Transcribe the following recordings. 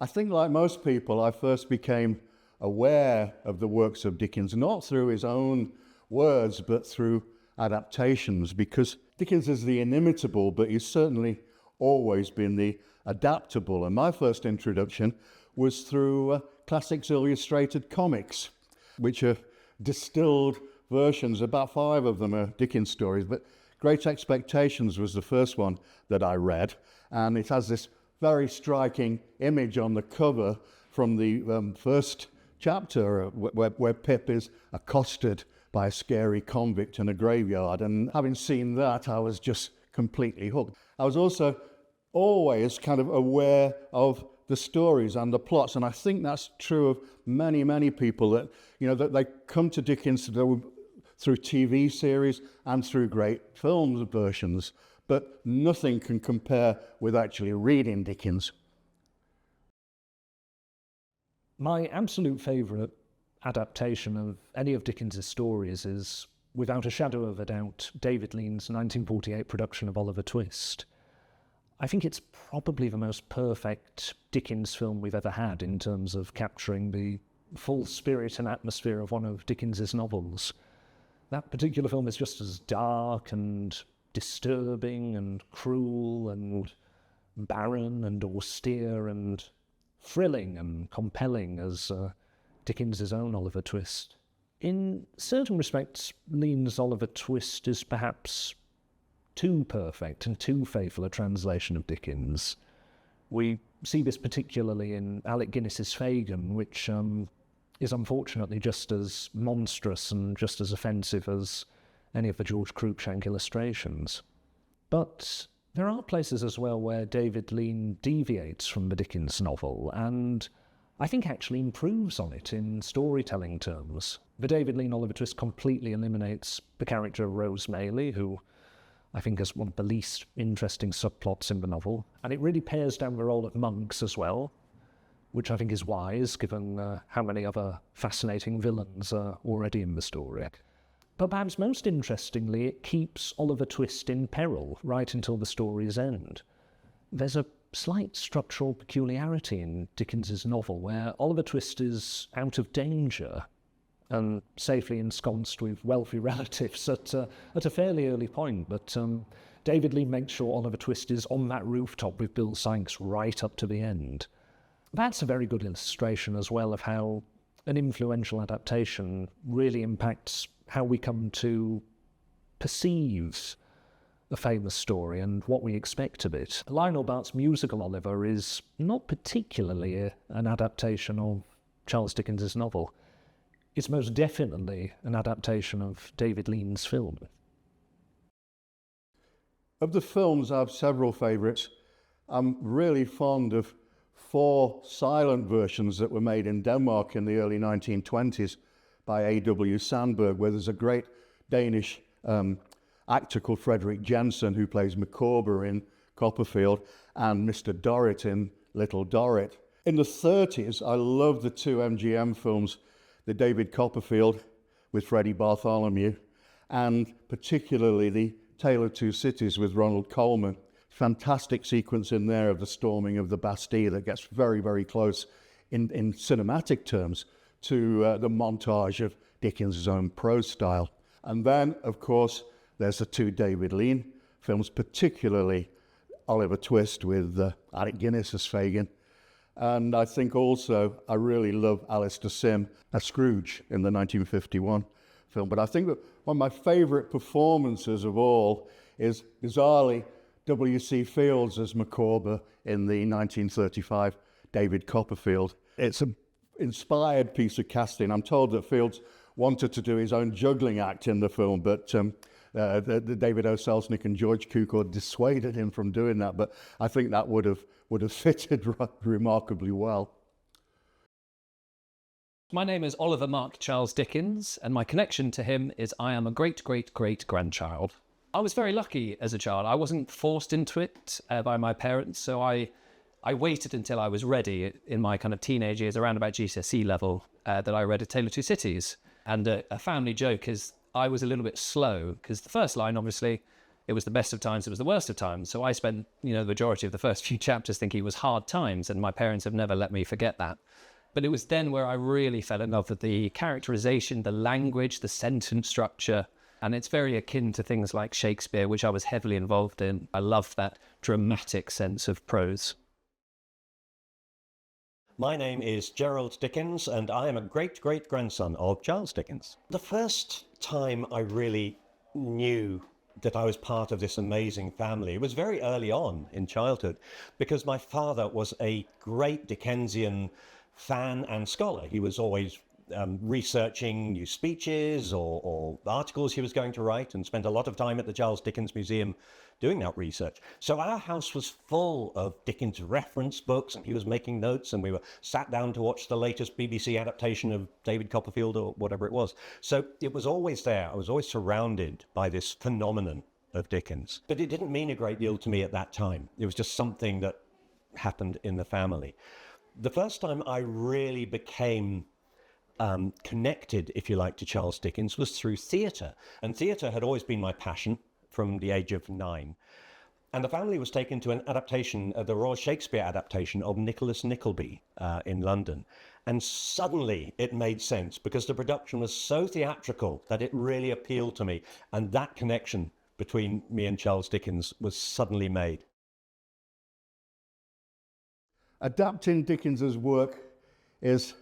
I think like most people, I first became aware of the works of Dickens, not through his own words, but through adaptations, because Dickens is the inimitable, but he's certainly always been the adaptable. And my first introduction was through Classics Illustrated Comics, which are distilled versions. About 5 of them are Dickens stories, but Great Expectations was the first one that I read, and it has this very striking image on the cover from the first chapter where Pip is accosted by a scary convict in a graveyard, and having seen that, I was just completely hooked. I was also always kind of aware of the stories and the plots, and I think that's true of many, many people, that, you know, that they come to Dickens through TV series and through great film versions, but nothing can compare with actually reading Dickens. My absolute favourite adaptation of any of Dickens's stories is, without a shadow of a doubt, David Lean's 1948 production of Oliver Twist. I think it's probably the most perfect Dickens film we've ever had in terms of capturing the full spirit and atmosphere of one of Dickens's novels. That particular film is just as dark and disturbing and cruel and barren and austere and thrilling and compelling as Dickens's own Oliver Twist. In certain respects, Lean's Oliver Twist is perhaps too perfect and too faithful a translation of Dickens. We see this particularly in Alec Guinness's Fagin, which is unfortunately just as monstrous and just as offensive as any of the George Cruikshank illustrations. But there are places as well where David Lean deviates from the Dickens novel, and I think actually improves on it in storytelling terms. The David Lean Oliver Twist completely eliminates the character of Rose Maylie, who I think is one of the least interesting subplots in the novel, and it really pares down the role of Monks as well, which I think is wise, given how many other fascinating villains are already in the story. But perhaps most interestingly, it keeps Oliver Twist in peril right until the story's end. There's a slight structural peculiarity in Dickens's novel where Oliver Twist is out of danger and safely ensconced with wealthy relatives at a fairly early point, but David Lean makes sure Oliver Twist is on that rooftop with Bill Sikes right up to the end. That's a very good illustration as well of how an influential adaptation really impacts how we come to perceive a famous story and what we expect of it. Lionel Bart's musical Oliver is not particularly an adaptation of Charles Dickens's novel. It's most definitely an adaptation of David Lean's film. Of the films, I have several favourites. I'm really fond of 4 silent versions that were made in Denmark in the early 1920s by A.W. Sandberg, where there's a great Danish actor called Frederick Jensen who plays Micawber in Copperfield and Mr. Dorrit in Little Dorrit. In the 30s, I love the 2 MGM films, the David Copperfield with Freddie Bartholomew, and particularly the Tale of Two Cities with Ronald Colman. Fantastic sequence in there of the storming of the Bastille that gets very, very close in cinematic terms to the montage of Dickens' own prose style. And then, of course, there's the 2 David Lean films, particularly Oliver Twist with Alec Guinness as Fagin. And I think also I really love Alistair Sim as Scrooge in the 1951 film. But I think that one of my favourite performances of all is bizarrely W.C. Fields as Micawber in the 1935 David Copperfield. It's an inspired piece of casting. I'm told that Fields wanted to do his own juggling act in the film, but the David O. Selznick and George Cukor dissuaded him from doing that. But I think that would have fitted remarkably well. My name is Oliver Mark Charles Dickens, and my connection to him is I am a great-great-great-grandchild. I was very lucky as a child. I wasn't forced into it by my parents, so I waited until I was ready in my kind of teenage years, around about GCSE level, that I read A Tale of Two Cities. And a family joke is I was a little bit slow, because the first line, obviously, It was the best of times, it was the worst of times. So I spent, the majority of the first few chapters thinking it was hard times, and my parents have never let me forget that. But it was then where I really fell in love with the characterization, the language, the sentence structure. And it's very akin to things like Shakespeare, which I was heavily involved in. I love that dramatic sense of prose. My name is Gerald Dickens, and I am a great-great-grandson of Charles Dickens. The first time I really knew that I was part of this amazing family was very early on in childhood, because my father was a great Dickensian fan and scholar. He was always researching new speeches or articles he was going to write, and spent a lot of time at the Charles Dickens Museum doing that research. So our house was full of Dickens reference books, and he was making notes, and we were sat down to watch the latest BBC adaptation of David Copperfield or whatever it was. So it was always there. I was always surrounded by this phenomenon of Dickens. But it didn't mean a great deal to me at that time. It was just something that happened in the family. The first time I really became connected, if you like, to Charles Dickens was through theatre. And theatre had always been my passion from the age of 9. And the family was taken to an adaptation, the Royal Shakespeare adaptation of Nicholas Nickleby in London. And suddenly it made sense, because the production was so theatrical that it really appealed to me. And that connection between me and Charles Dickens was suddenly made. Adapting Dickens's work is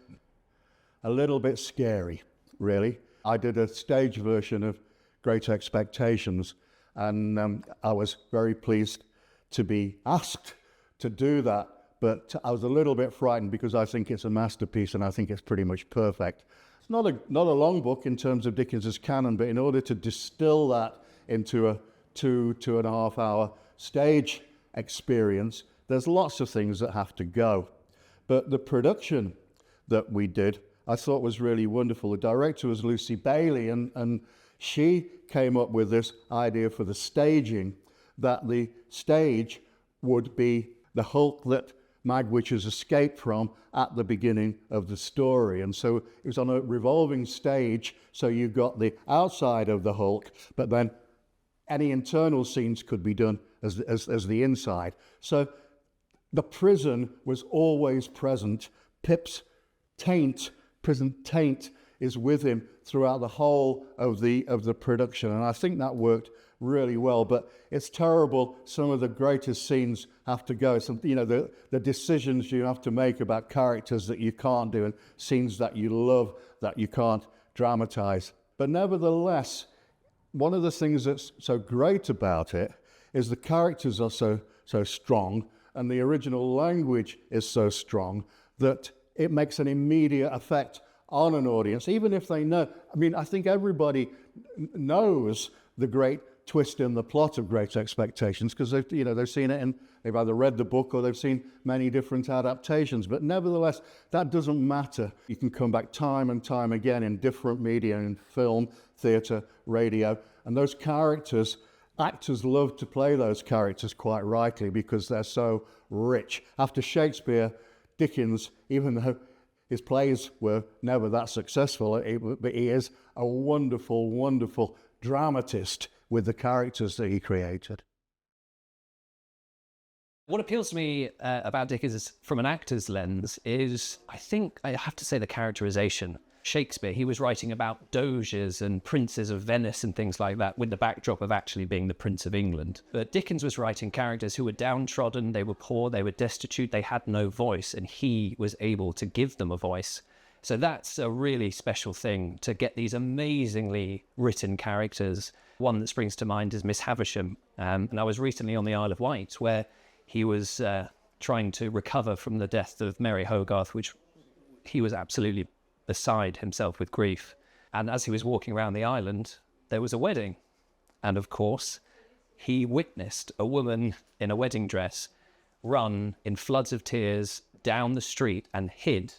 a little bit scary, really. I did a stage version of Great Expectations, and I was very pleased to be asked to do that, but I was a little bit frightened because I think it's a masterpiece and I think it's pretty much perfect. It's not a long book in terms of Dickens's canon, but in order to distill that into a 2.5 hour stage experience, there's lots of things that have to go. But the production that we did, I thought was really wonderful. The director was Lucy Bailey, and she came up with this idea for the staging, that the stage would be the hulk that Magwitch has escaped from at the beginning of the story. And so it was on a revolving stage, so you've got the outside of the hulk, but then any internal scenes could be done as the inside. So the prison was always present. Pip's prison taint is with him throughout the whole of the production, and I think that worked really well. But it's terrible, some of the greatest scenes have to go. The decisions you have to make about characters that you can't do, and scenes that you love that you can't dramatize. But nevertheless, one of the things that's so great about it is the characters are so strong, and the original language is so strong that it makes an immediate effect on an audience, even if they know. I mean, I think everybody knows the great twist in the plot of Great Expectations, because they've seen it, and they've either read the book or they've seen many different adaptations. But nevertheless, that doesn't matter. You can come back time and time again in different media, in film, theatre, radio, and those characters, actors love to play those characters quite rightly because they're so rich. After Shakespeare, Dickens, even though his plays were never that successful, but he is a wonderful, wonderful dramatist with the characters that he created. What appeals to me about Dickens is, from an actor's lens, is, I think I have to say, the characterization. Shakespeare, he was writing about doges and princes of Venice and things like that, with the backdrop of actually being the Prince of England. But Dickens was writing characters who were downtrodden, they were poor, they were destitute, they had no voice, and he was able to give them a voice. So that's a really special thing, to get these amazingly written characters. One that springs to mind is Miss Havisham. And I was recently on the Isle of Wight, where he was trying to recover from the death of Mary Hogarth, which he was absolutely beside himself with grief. And as he was walking around the island, there was a wedding. And of course, he witnessed a woman in a wedding dress run in floods of tears down the street and hid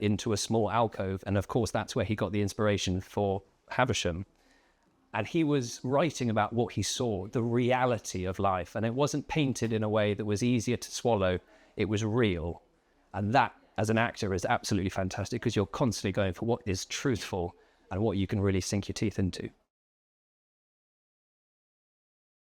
into a small alcove. And of course, that's where he got the inspiration for Havisham. And he was writing about what he saw, the reality of life. And it wasn't painted in a way that was easier to swallow. It was real. And that, as an actor, is absolutely fantastic, because you're constantly going for what is truthful and what you can really sink your teeth into.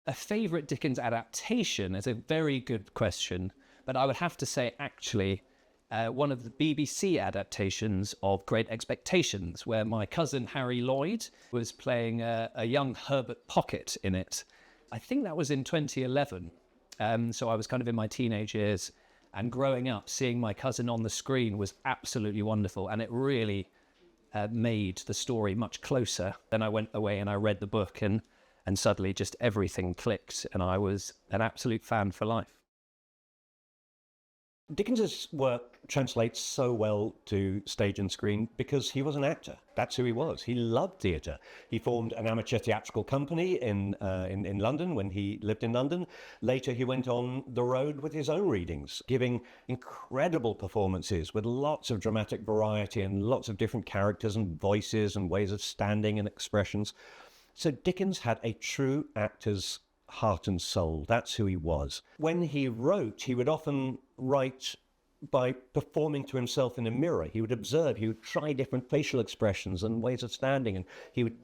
A favourite Dickens adaptation is a very good question, but I would have to say actually one of the BBC adaptations of Great Expectations, where my cousin Harry Lloyd was playing a young Herbert Pocket in it. I think that was in 2011, so I was kind of in my teenage years, and growing up, seeing my cousin on the screen was absolutely wonderful, and it really made the story much closer. Then I went away and I read the book, and suddenly just everything clicked, and I was an absolute fan for life. Dickens's work translates so well to stage and screen because he was an actor. That's who he was. He loved theatre. He formed an amateur theatrical company in London when he lived in London. Later, he went on the road with his own readings, giving incredible performances with lots of dramatic variety and lots of different characters and voices and ways of standing and expressions. So Dickens had a true actor's heart and soul. That's who he was. When he wrote, he would often write by performing to himself in a mirror. He would observe, he would try different facial expressions and ways of standing, and he would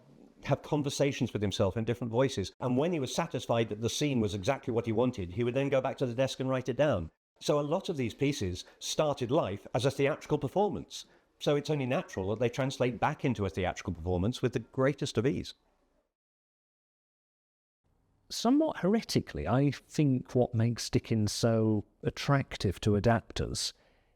have conversations with himself in different voices. And when he was satisfied that the scene was exactly what he wanted, he would then go back to the desk and write it down. So a lot of these pieces started life as a theatrical performance. So it's only natural that they translate back into a theatrical performance with the greatest of ease. Somewhat heretically, I think what makes Dickens so attractive to adapters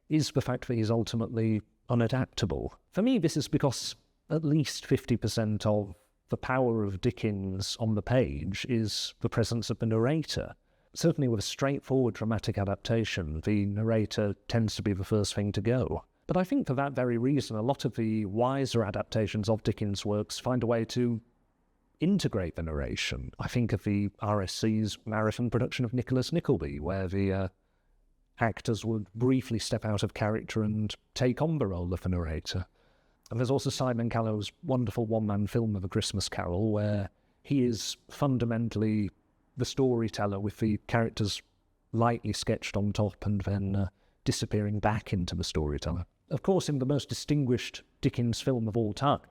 is the fact that he's ultimately unadaptable. For me, this is because at least 50% of the power of Dickens on the page is the presence of the narrator. Certainly with a straightforward dramatic adaptation, the narrator tends to be the first thing to go. But I think for that very reason, a lot of the wiser adaptations of Dickens' works find a way to integrate the narration. I think of the RSC's marathon production of Nicholas Nickleby, where the actors would briefly step out of character and take on the role of the narrator. And there's also Simon Callow's wonderful one-man film of A Christmas Carol, where he is fundamentally the storyteller with the characters lightly sketched on top and then disappearing back into the storyteller. Of course, in the most distinguished Dickens film of all time,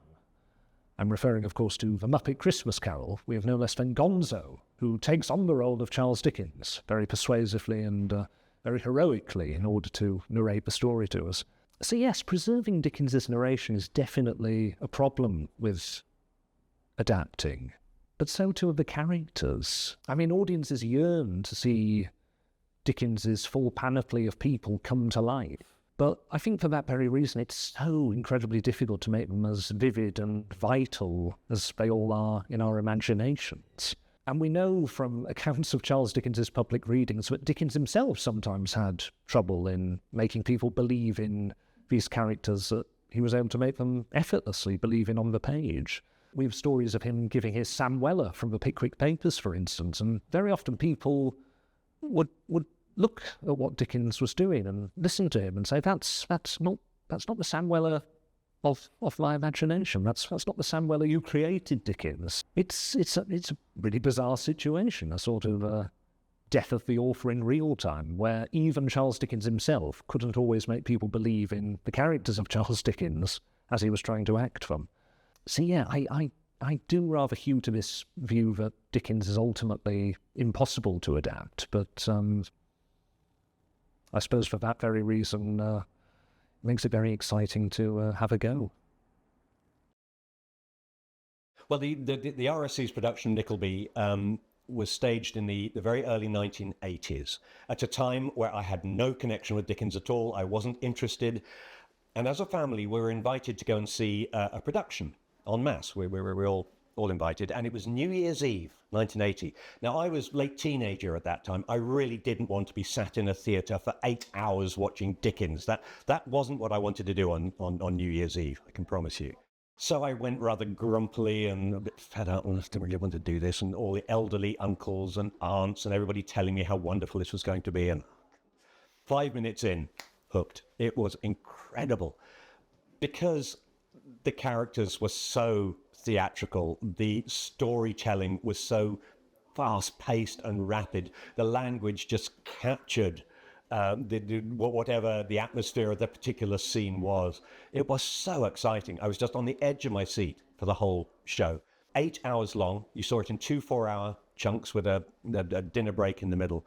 I'm referring, of course, to The Muppet Christmas Carol. We have no less than Gonzo, who takes on the role of Charles Dickens very persuasively and very heroically in order to narrate the story to us. So yes, preserving Dickens's narration is definitely a problem with adapting, but so too are the characters. I mean, audiences yearn to see Dickens's full panoply of people come to life. But I think for that very reason, it's so incredibly difficult to make them as vivid and vital as they all are in our imaginations. And we know from accounts of Charles Dickens's public readings that Dickens himself sometimes had trouble in making people believe in these characters, that he was able to make them effortlessly believe in on the page. We have stories of him giving his Sam Weller from the Pickwick Papers, for instance, and very often people would look at what Dickens was doing and listen to him and say, that's not the Sam Weller of my imagination. That's not the Sam Weller you created, Dickens. It's a really bizarre situation, a sort of death of the author in real time, where even Charles Dickens himself couldn't always make people believe in the characters of Charles Dickens as he was trying to act them. So yeah, I do rather hew to this view that Dickens is ultimately impossible to adapt, but I suppose for that very reason, it makes it very exciting to have a go. Well, the RSC's production, Nickleby, was staged in the very early 1980s, at a time where I had no connection with Dickens at all. I wasn't interested. And as a family, we were invited to go and see a production en masse. We were all invited, and it was New Year's Eve, 1980. Now, I was late teenager at that time. I really didn't want to be sat in a theatre for 8 hours watching Dickens. That wasn't what I wanted to do on New Year's Eve, I can promise you. So I went rather grumpily and a bit fed up, and I didn't really want to do this, and all the elderly uncles and aunts and everybody telling me how wonderful this was going to be, and 5 minutes in, hooked. It was incredible, because the characters were so theatrical, the storytelling was so fast-paced and rapid, the language just captured whatever the atmosphere of the particular scene was. It was so exciting. I was just on the edge of my seat for the whole show. 8 hours long. You saw it in 2 4-hour chunks with a dinner break in the middle,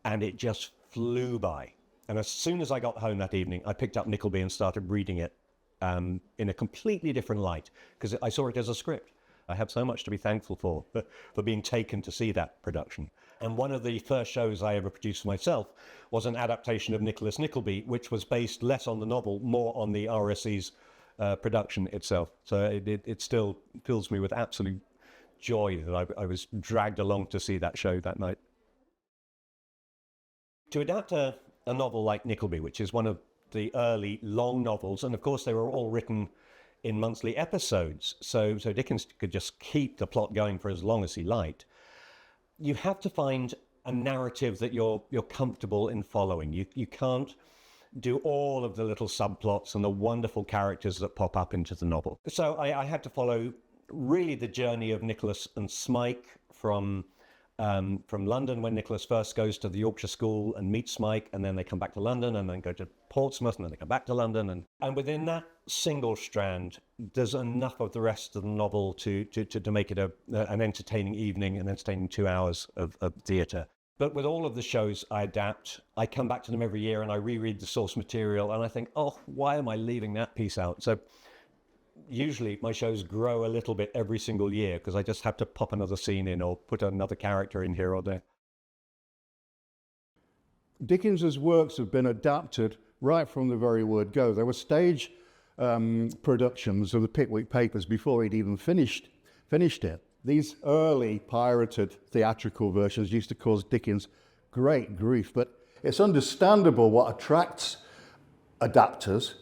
and it just flew by. And as soon as I got home that evening, I picked up Nickleby and started reading it in a completely different light, because I saw it as a script. I have so much to be thankful for being taken to see that production. And one of the first shows I ever produced myself was an adaptation of Nicholas Nickleby, which was based less on the novel, more on the RSC's production itself. So it still fills me with absolute joy that I was dragged along to see that show that night. To adapt a novel like Nickleby, which is one of the early long novels, and of course they were all written in monthly episodes, so Dickens could just keep the plot going for as long as he liked. You have to find a narrative that you're comfortable in following. You can't do all of the little subplots and the wonderful characters that pop up into the novel. So I had to follow really the journey of Nicholas and Smike from London, when Nicholas first goes to the Yorkshire school and meets Smike, and then they come back to London and then go to Portsmouth and then they come back to London. And within that single strand, there's enough of the rest of the novel to make it an entertaining evening, an entertaining 2 hours of theatre. But with all of the shows I adapt, I come back to them every year and I reread the source material and I think, oh, why am I leaving that piece out? So usually my shows grow a little bit every single year because I just have to pop another scene in or put another character in here or there. Dickens's works have been adapted right from the very word go. There were stage productions of the Pickwick Papers before he'd even finished it. These early pirated theatrical versions used to cause Dickens great grief, but it's understandable what attracts adapters,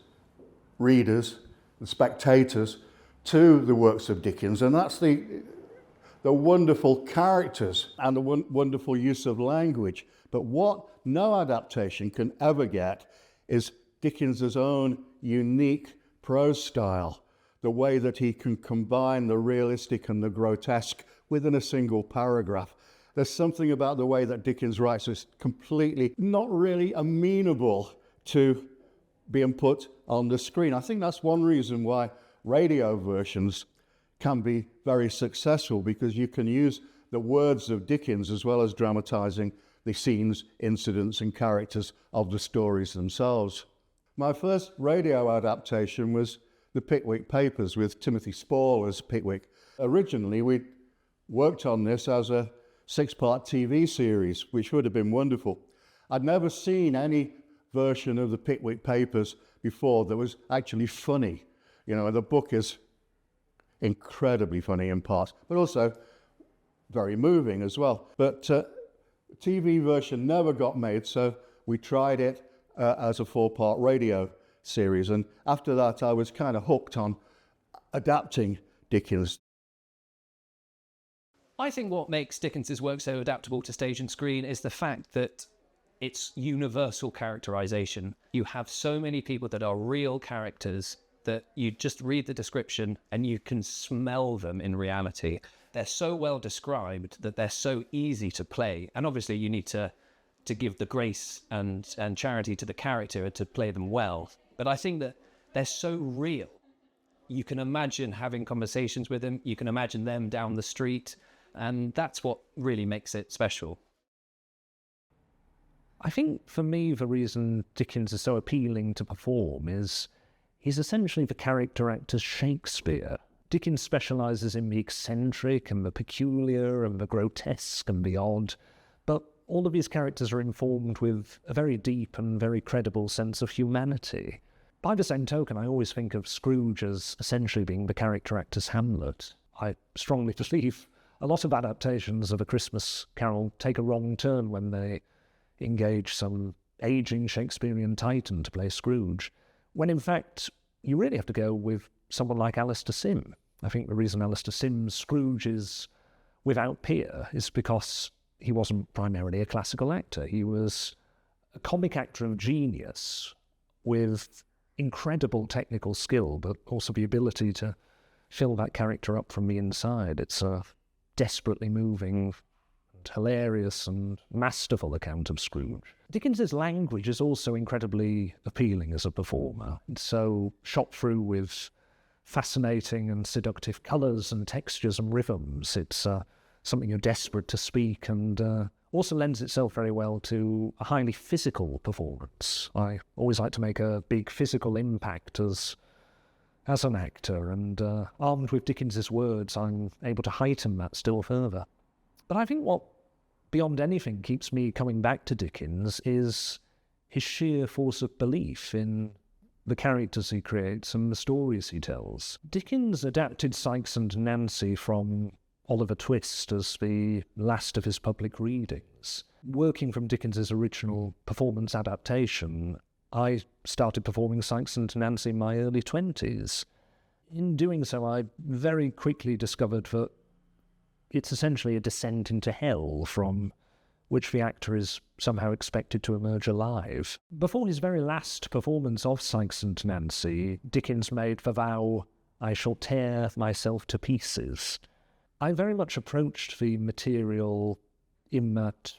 readers, and spectators to the works of Dickens, and that's the wonderful characters and the wonderful use of language. But what no adaptation can ever get is Dickens's own unique prose style, the way that he can combine the realistic and the grotesque within a single paragraph. There's something about the way that Dickens writes that's completely not really amenable to being put on the screen. I think that's one reason why radio versions can be very successful, because you can use the words of Dickens as well as dramatizing the scenes, incidents, and characters of the stories themselves. My first radio adaptation was the Pickwick Papers with Timothy Spall as Pickwick. Originally, we worked on this as a 6-part TV series, which would have been wonderful. I'd never seen any version of the Pickwick Papers before that was actually funny. You know, the book is incredibly funny in parts, but also very moving as well. But TV version never got made, so we tried it as a 4-part radio series, and after that I was kind of hooked on adapting Dickens. I think what makes Dickens's work so adaptable to stage and screen is the fact that it's universal characterization. You have so many people that are real characters that you just read the description and you can smell them in reality. They're so well described that they're so easy to play. And obviously you need to give the grace and charity to the character to play them well. But I think that they're so real. You can imagine having conversations with them. You can imagine them down the street. And that's what really makes it special. I think for me, the reason Dickens is so appealing to perform is he's essentially the character actor's Shakespeare. Dickens specialises in the eccentric and the peculiar and the grotesque and the odd, but all of his characters are informed with a very deep and very credible sense of humanity. By the same token, I always think of Scrooge as essentially being the character actor's Hamlet. I strongly believe a lot of adaptations of A Christmas Carol take a wrong turn when they engage some ageing Shakespearean titan to play Scrooge, when in fact you really have to go with someone like Alistair Sim. I think the reason Alistair Sim's Scrooge is without peer is because he wasn't primarily a classical actor. He was a comic actor of genius with incredible technical skill, but also the ability to fill that character up from the inside. It's a desperately moving and hilarious and masterful account of Scrooge. Dickens's language is also incredibly appealing as a performer. It's so shot through with fascinating and seductive colours and textures and rhythms. It's something you're desperate to speak, and also lends itself very well to a highly physical performance. I always like to make a big physical impact as an actor, and armed with Dickens's words, I'm able to heighten that still further. But I think what, beyond anything, keeps me coming back to Dickens is his sheer force of belief in the characters he creates and the stories he tells. Dickens adapted Sikes and Nancy from Oliver Twist as the last of his public readings. Working from Dickens's original performance adaptation, I started performing Sikes and Nancy in my early 20s. In doing so, I very quickly discovered that it's essentially a descent into hell from which the actor is somehow expected to emerge alive. Before his very last performance of Sikes and Nancy, Dickens made the vow, "I shall tear myself to pieces." I very much approached the material in that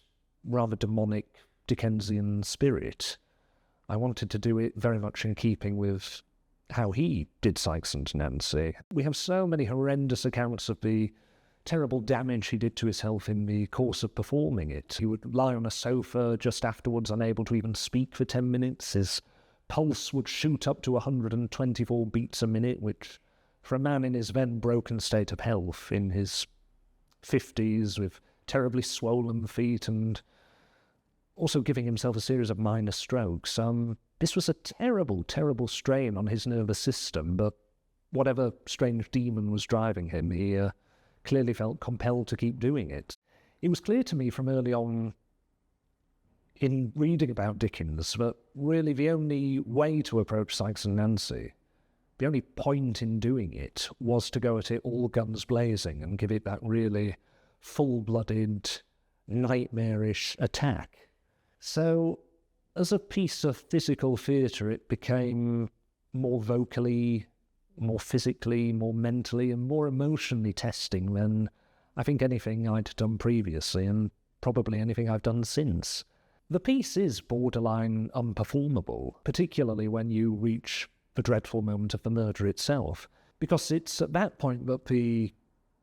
rather demonic Dickensian spirit. I wanted to do it very much in keeping with how he did Sikes and Nancy. We have so many horrendous accounts of the terrible damage he did to his health in the course of performing it. He would lie on a sofa just afterwards, unable to even speak for 10 minutes. His pulse would shoot up to 124 beats a minute, which, for a man in his then broken state of health, in his 50s, with terribly swollen feet and also giving himself a series of minor strokes, this was a terrible, terrible strain on his nervous system, but whatever strange demon was driving him, he clearly felt compelled to keep doing it. It was clear to me from early on in reading about Dickens that really the only way to approach Sikes and Nancy, the only point in doing it, was to go at it all guns blazing and give it that really full-blooded, nightmarish attack. So, as a piece of physical theatre, it became more vocally, more physically, more mentally, and more emotionally testing than I think anything I'd done previously, and probably anything I've done since. The piece is borderline unperformable, particularly when you reach the dreadful moment of the murder itself, because it's at that point that the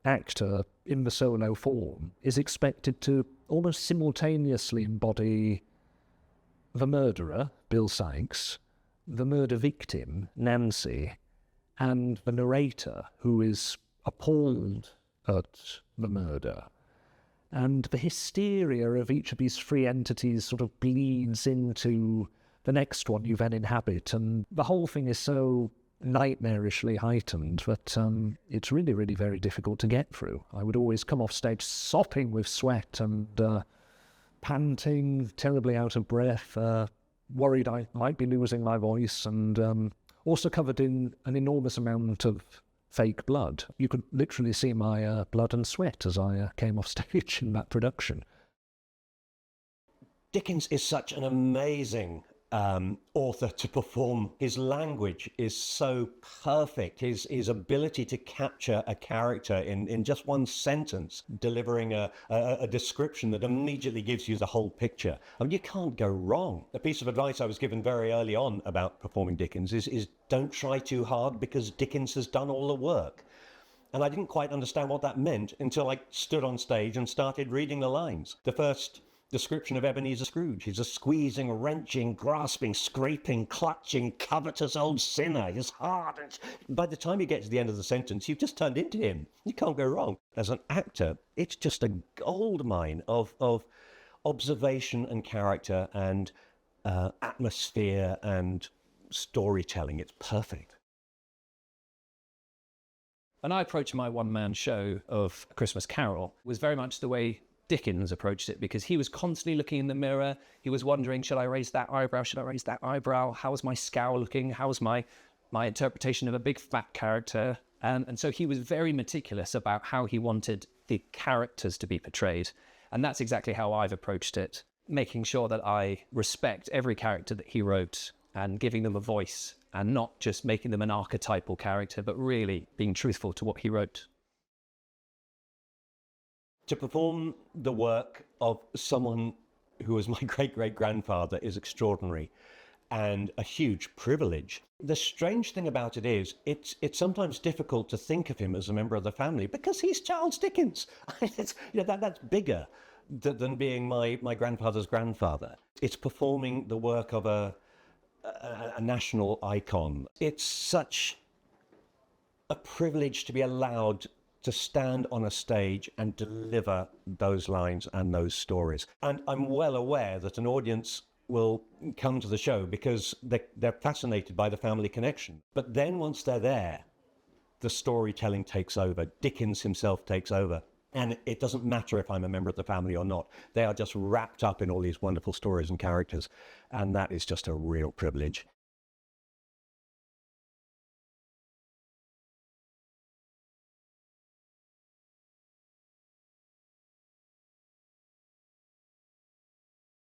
actor, in the solo form, is expected to almost simultaneously embody the murderer, Bill Sikes, the murder victim, Nancy, and the narrator, who is appalled at the murder. And the hysteria of each of these three entities sort of bleeds into the next one you then inhabit, and the whole thing is so nightmarishly heightened that it's really, really very difficult to get through. I would always come off stage sopping with sweat and panting, terribly out of breath, worried I might be losing my voice, and also covered in an enormous amount of fake blood. You could literally see my blood and sweat as I came off stage in that production. Dickens is such an amazing author to perform. His language is so perfect. His ability to capture a character in just one sentence, delivering a description that immediately gives you the whole picture. I mean, you can't go wrong. A piece of advice I was given very early on about performing Dickens is don't try too hard, because Dickens has done all the work. And I didn't quite understand what that meant until I stood on stage and started reading the lines. The first description of Ebenezer Scrooge: he's a squeezing, wrenching, grasping, scraping, clutching, covetous old sinner. His heart. By the time you get to the end of the sentence, you've just turned into him. You can't go wrong. As an actor, it's just a goldmine of observation and character and atmosphere and storytelling. It's perfect. When I approached my one-man show of A Christmas Carol, it was very much the way Dickens approached it, because he was constantly looking in the mirror. He was wondering, should I raise that eyebrow? Should I raise that eyebrow? How's my scowl looking? How's my interpretation of a big fat character? And so he was very meticulous about how he wanted the characters to be portrayed. And that's exactly how I've approached it, making sure that I respect every character that he wrote and giving them a voice, and not just making them an archetypal character, but really being truthful to what he wrote. To perform the work of someone who was my great-great-grandfather is extraordinary. and a huge privilege. The strange thing about it is, it's sometimes difficult to think of him as a member of the family because he's Charles Dickens. That's bigger than being my grandfather's grandfather. It's performing the work of a national icon. It's such a privilege to be allowed to stand on a stage and deliver those lines and those stories. And I'm well aware that an audience will come to the show because they're fascinated by the family connection. But then once they're there, the storytelling takes over. Dickens himself takes over. And it doesn't matter if I'm a member of the family or not. They are just wrapped up in all these wonderful stories and characters. And that is just a real privilege.